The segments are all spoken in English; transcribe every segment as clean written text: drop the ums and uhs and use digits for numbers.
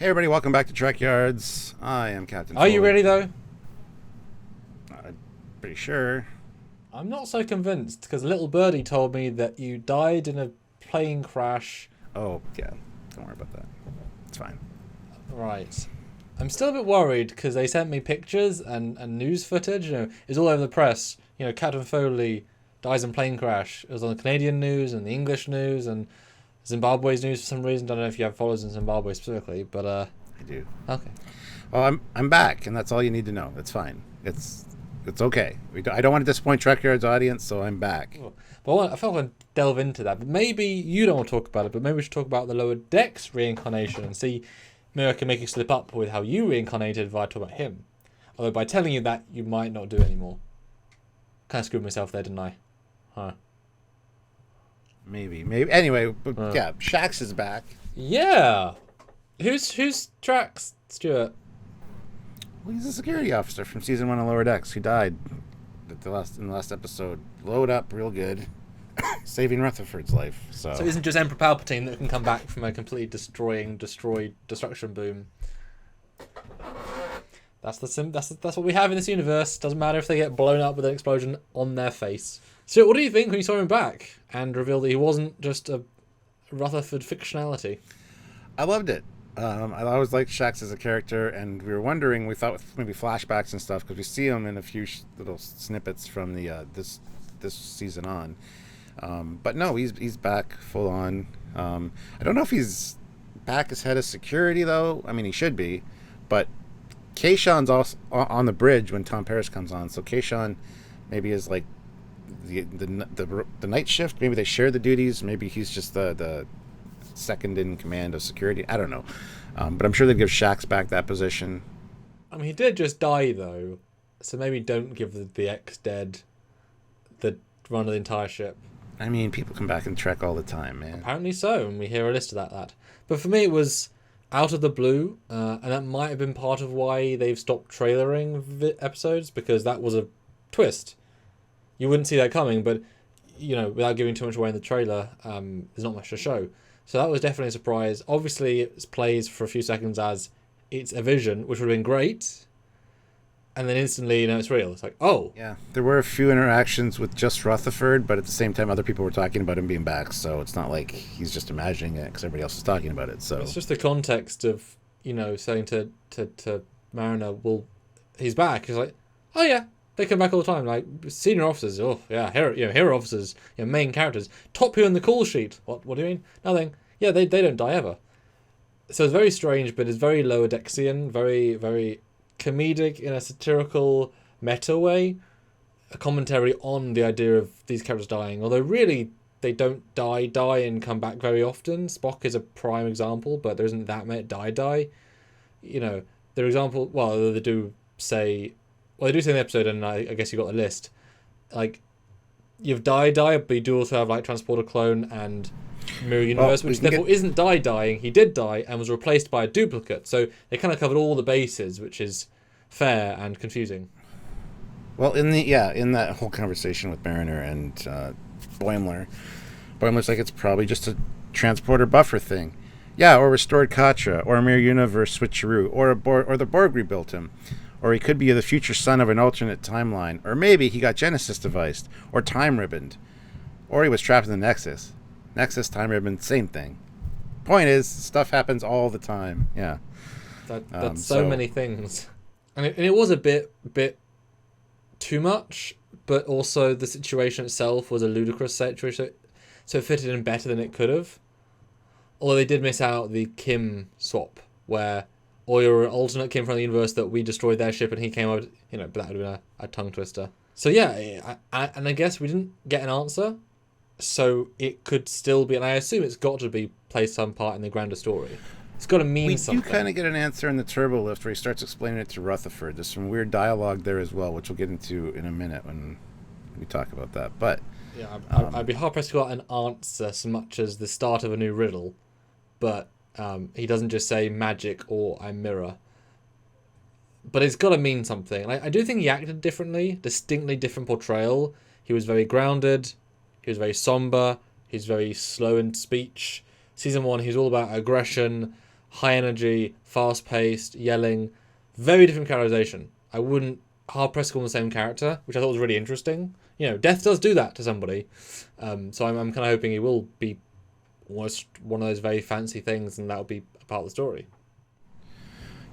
Hey everybody, welcome back to Trekyards. I am Captain Are you Foley. ready though? Pretty sure. I'm not so convinced because little birdie told me that you died in a plane crash. Oh, yeah. Don't worry about that. It's fine. Right. I'm still a bit worried because they sent me pictures and news footage. It's all over the press. Captain Foley dies in plane crash. It was on the Canadian news and the English news and Zimbabwe's news for some reason. Don't know if you have followers in Zimbabwe specifically, but I do. okay. Well, I'm back, and that's all you need to know. It's fine. It's okay. I don't want to disappoint Trekyards audience, so I'm back. But I felt I want to delve into that. But maybe you don't want to talk about it, but maybe we should talk about the Lower Decks reincarnation and see maybe I can make you slip up with how you reincarnated if I talk about him. Although by telling you that, you might not do it anymore. Kind of screwed myself there, didn't I? Huh. Maybe. Anyway, but yeah, Shax is back. Yeah! Who's Shaxs, Stuart? Well, he's a security officer from season 1 of Lower Decks who died in the last episode. Load up real good. Saving Rutherford's life. So it isn't just Emperor Palpatine that can come back from a completely destruction boom. That's what we have in this universe. Doesn't matter if they get blown up with an explosion on their face. So what do you think when you saw him back and revealed that he wasn't just a Rutherford fictionality? I loved it. I always liked Shax as a character, and we were wondering, we thought with maybe flashbacks and stuff, because we see him in a few little snippets from the this season on. But no, he's back full on. I don't know if he's back as head of security though. I mean, he should be, but Kayshawn's also on the bridge when Tom Paris comes on. So Kayshawn maybe is like the night shift. Maybe they share the duties. Maybe he's just the second in command of security. I don't know, but I'm sure they'd give Shax back that position. I mean, he did just die though, so maybe don't give the ex-dead the run of the entire ship. I mean, people come back and Trek all the time, man. Apparently so, and we hear a list of that. But for me, it was out of the blue, and that might have been part of why they've stopped trailering episodes, because that was a twist. You wouldn't see that coming, but without giving too much away in the trailer, there's not much to show. So that was definitely a surprise. Obviously, it plays for a few seconds as it's a vision, which would have been great. And then instantly, it's real. It's like, oh. Yeah, there were a few interactions with just Rutherford, but at the same time, other people were talking about him being back. So it's not like he's just imagining it because everybody else is talking about it. So it's just the context of, saying to Mariner, well, he's back. He's like, oh yeah, they come back all the time. Like senior officers, oh yeah, hero officers, main characters, top who in the call sheet. What do you mean? Nothing. Yeah, they don't die ever. So it's very strange, but it's very Lower Decksian, very very comedic in a satirical meta way, a commentary on the idea of these characters dying, although really they don't die and come back very often. Spock is a prime example, but there isn't that many die. Their example, well, they do say in the episode, and I guess you got a list, like you've die, but you do also have like Transporter Clone and Mirror Universe, which therefore isn't dying. He did die and was replaced by a duplicate, so they kind of covered all the bases, which is fair and confusing. Well, in that whole conversation with Mariner and Boimler's like, it's probably just a transporter buffer thing. Yeah, or restored Katra, or a Mirror Universe switcheroo, or the Borg rebuilt him. Or he could be the future son of an alternate timeline. Or maybe he got Genesis deviced, or time ribboned. Or he was trapped in the Nexus. Nexus, time ribbon, same thing. Point is, stuff happens all the time. Yeah. That's so many things. And it was a bit too much, but also the situation itself was a ludicrous situation, so it fitted in better than it could have. Although they did miss out the Kim swap, where or you're an alternate Kim from the universe that we destroyed their ship and he came over, but that would have been a tongue twister. So yeah, I guess we didn't get an answer, so it could still be, and I assume it's got to play some part in the grander story. It's got to mean something. We do kind of get an answer in the turbo lift where he starts explaining it to Rutherford. There's some weird dialogue there as well, which we'll get into in a minute when we talk about that. But yeah, I'd be hard pressed to get an answer so much as the start of a new riddle. But he doesn't just say magic or I'm mirror. But it's got to mean something. I do think he acted differently, distinctly different portrayal. He was very grounded. He was very somber. He's very slow in speech. Season 1, he's all about aggression, high energy, fast paced, yelling, very different characterization. I wouldn't hard pressed call him the same character, which I thought was really interesting. You know, death does do that to somebody, so I'm kind of hoping he will be almost one of those very fancy things, and that'll be a part of the story.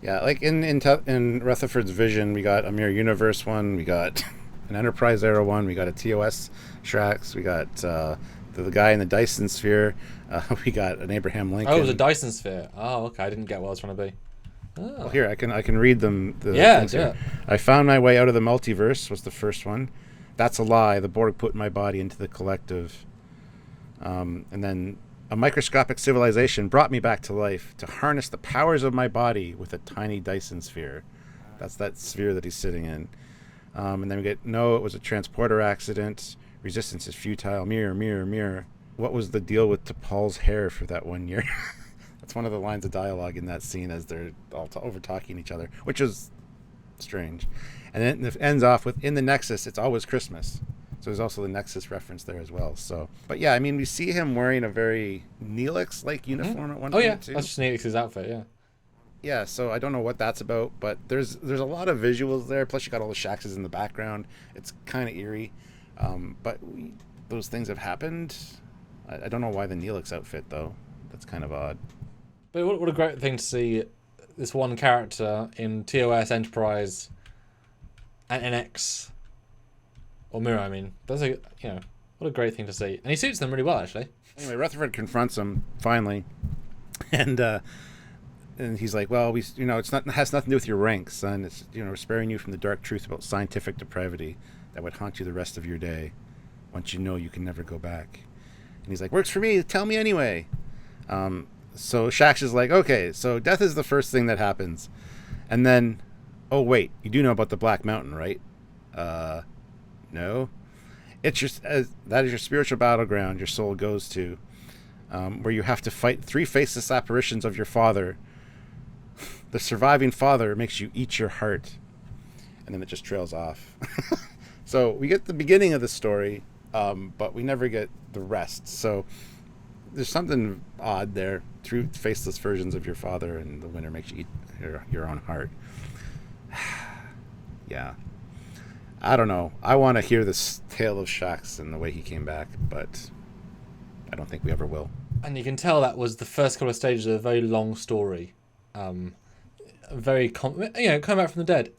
Yeah, like in Rutherford's vision, we got a Mirror Universe one, we got an Enterprise era one, we got a TOS Shax, we got the guy in the Dyson sphere, we got an Abraham Lincoln. Oh, it was a Dyson sphere. Oh, okay, I didn't get what I was trying to be. Oh. Well, here I can read them. Yeah, things here. I found my way out of the multiverse was the first one. That's a lie. The Borg put my body into the collective. And then a microscopic civilization brought me back to life to harness the powers of my body with a tiny Dyson sphere. That's that sphere that he's sitting in. And then we get, no, it was a transporter accident. Resistance is futile. Mirror, mirror, mirror. What was the deal with T'Pol's hair for that 1 year? That's one of the lines of dialogue in that scene as they're all over-talking each other, which is strange. And then it ends off with, in the Nexus, it's always Christmas. So there's also the Nexus reference there as well. So, but yeah, I mean, we see him wearing a very Neelix-like uniform at one point, yeah, too. that's just Neelix's outfit, yeah. Yeah, so I don't know what that's about, but there's a lot of visuals there. Plus, you got all the Shaxs in the background. It's kind of eerie. But those things have happened. I don't know why the Neelix outfit, though. That's kind of odd. But what a great thing to see this one character in TOS, Enterprise, and NX, or Mirror, I mean. That's what a great thing to see. And he suits them really well, actually. Anyway, Rutherford confronts him, finally. And he's like, well, it has nothing to do with your rank, son. It's, we're sparing you from the dark truth about scientific depravity that would haunt you the rest of your day once you know you can never go back. And he's like, works for me. Tell me anyway. So Shax is like, okay, so death is the first thing that happens. And then, oh, wait, you do know about the Black Mountain, right? No. It's just that is your spiritual battleground your soul goes to, where you have to fight 3 faceless apparitions of your father. The surviving father makes you eat your heart. And then it just trails off. So we get the beginning of the story, but we never get the rest. So there's something odd there. 3 faceless versions of your father, and the winner makes you eat your own heart. Yeah. I don't know. I want to hear this tale of Shax and the way he came back, but I don't think we ever will. And you can tell that was the first couple of stages of a very long story. Coming back from the dead.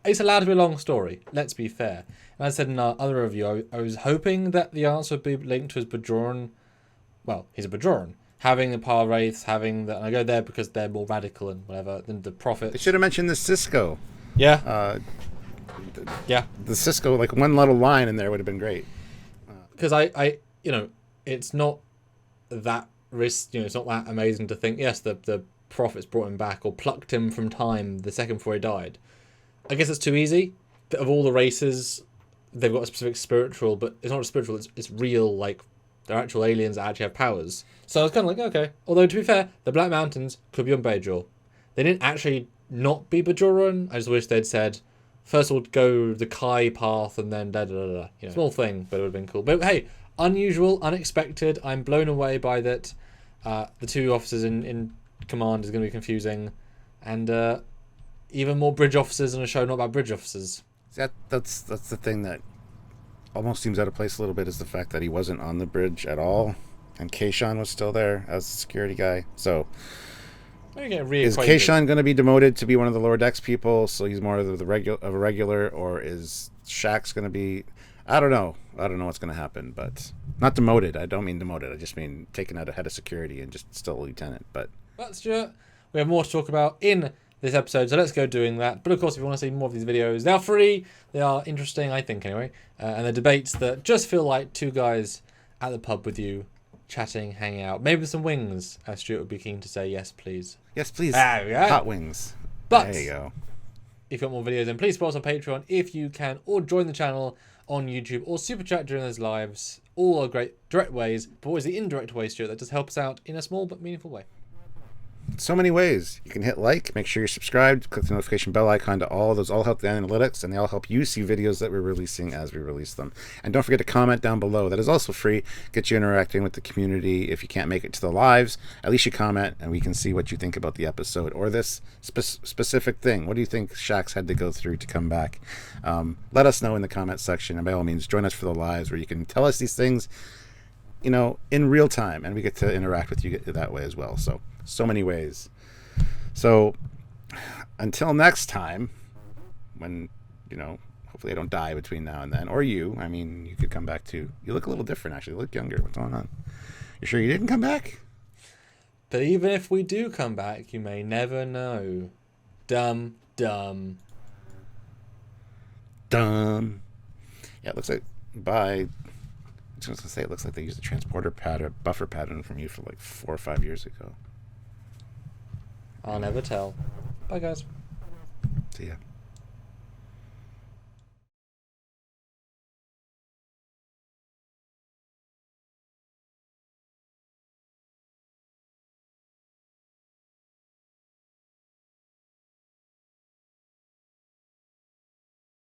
It's allowed to be a long story, let's be fair. And as I said in our other review, I was hoping that the answer would be linked to his Bajoran. Well, he's a Bajoran. Having the power wraiths, and I go there because they're more radical and whatever than the prophets. They should have mentioned the Cisco. Yeah. Yeah. The Cisco, like one little line in there would have been great. Because I it's not that risk. It's not that amazing to think. Yes, the prophets brought him back or plucked him from time the second before he died. I guess it's too easy. Of all the races, they've got a specific spiritual, but it's not a spiritual. It's real. Like they're actual aliens that actually have powers. So I was kind of like, okay. Although to be fair, the Black Mountains could be on Bajor. They didn't actually not be Bajoran. I just wish they'd said, first of all, go the Kai path and then da da da da. Small thing, but it would have been cool. But hey, unusual, unexpected. I'm blown away by that. The 2 officers in command is going to be confusing, and even more bridge officers in a show not about bridge officers. That's the thing that almost seems out of place a little bit, is the fact that he wasn't on the bridge at all, and Kayshawn was still there as a security guy. So is Kayshawn going to be demoted to be one of the lower decks people, so he's more of a regular, or is Shax going to be? I don't know what's going to happen, but not demoted. I don't mean demoted. I just mean taken out of head of security and just still a lieutenant. But Stuart, we have more to talk about in this episode, so let's go doing that. But of course, if you want to see more of these videos, they are free. They are interesting, I think, anyway. And they're debates that just feel like 2 guys at the pub with you, chatting, hanging out, maybe with some wings. Stuart would be keen to say yes, please. Yes, please. Yeah. Hot wings. But there you go. If you want more videos, then please support us on Patreon if you can, or join the channel on YouTube, or super chat during those lives. All are great direct ways, but always the indirect way, Stuart, that does help us out in a small but meaningful way. so many ways. You can hit like, make sure you're subscribed, click the notification bell icon to all. Those all help the analytics, and they all help you see videos that we're releasing as we release them. And don't forget to comment down below. That is also free. Get you interacting with the community. If you can't make it to the lives, at least you comment, and we can see what you think about the episode or this specific thing. What do you think Shax had to go through to come back? Let us know in the comment section, and by all means, join us for the lives where you can tell us these things, in real time, and we get to interact with you that way as well. So many ways. So until next time, when hopefully I don't die between now and then, or you could come back too. You look a little different, actually. You look younger. What's going on? You sure you didn't come back? But even if we do come back, you may never know. Dumb. Yeah, it looks like I was going to say, it looks like they used a transporter buffer pattern from you for like 4 or 5 years ago. I'll never tell. Bye, guys. See ya.